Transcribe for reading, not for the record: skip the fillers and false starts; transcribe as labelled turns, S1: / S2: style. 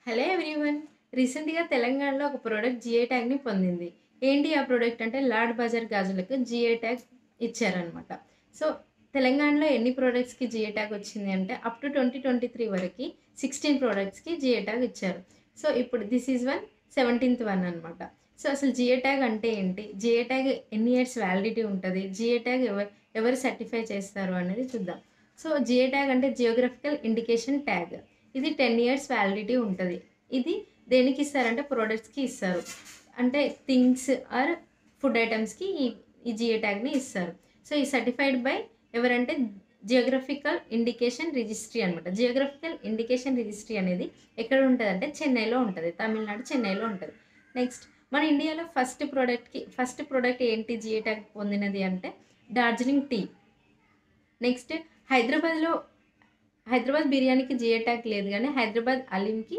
S1: Hello everyone. రీసెంట్‌గా తెలంగాణలో ఒక ప్రొడక్ట్ జిఐ ట్యాగ్‌ని పొందింది. ఏంటి ఆ ప్రొడక్ట్ అంటే లాడ్ బజార్ గాజులకు జిఐ ట్యాగ్ ఇచ్చారనమాట. సో, తెలంగాణలో ఎన్ని ప్రొడక్ట్స్‌కి జిఐ ట్యాగ్ వచ్చింది అంటే అప్ టు 2023 వరకి 16 ప్రొడక్ట్స్‌కి జిఐ ట్యాగ్ ఇచ్చారు. సో, ఇప్పుడు దిస్ ఈజ్ 17th వన్ అనమాట. సో, అసలు జిఐ ట్యాగ్ అంటే ఏంటి? జిఐ ట్యాగ్ ఎన్ని ఇయర్స్ వ్యాలిడిటీ ఉంటది? జిఐ ట్యాగ్ ఎవరు సర్టిఫై చేస్తారు అనేది చూద్దాం. సో, జిఐ ట్యాగ్ అంటే జియోగ్రాఫికల్ ఇండికేషన్ ట్యాగ్. ఇది 10 ఇయర్స్ వ్యాలిడిటీ ఉంటది. ఇది దేనికిస్తారంటే ప్రొడక్ట్స్‌కి ఇస్తారు. అంటే థింగ్స్ ఆర్ ఫుడ్ ఐటెమ్స్‌కి ఈ జిఐ ట్యాగ్‌ని ఇస్తారు. సో, ఈ సర్టిఫైడ్ బై ఎవరంటే జియోగ్రాఫికల్ ఇండికేషన్ రిజిస్ట్రీ అనమాట. జియోగ్రాఫికల్ ఇండికేషన్ రిజిస్ట్రీ అనేది ఎక్కడ ఉంటదంటే చెన్నైలో ఉంటది. తమిళనాడు చెన్నైలో ఉంటది. నెక్స్ట్ మన ఇండియాలో ఫస్ట్ ప్రొడక్ట్ ఏంటి జిఐ ట్యాగ్ పొందినది అంటే డార్జిలింగ్ టీ. నెక్స్ట్ హైదరాబాద్‌లో హైదరాబాద్ బిర్యానీకి జిఐ ట్యాగ్ లేదు గానీ, హైదరాబాద్ హలీంకి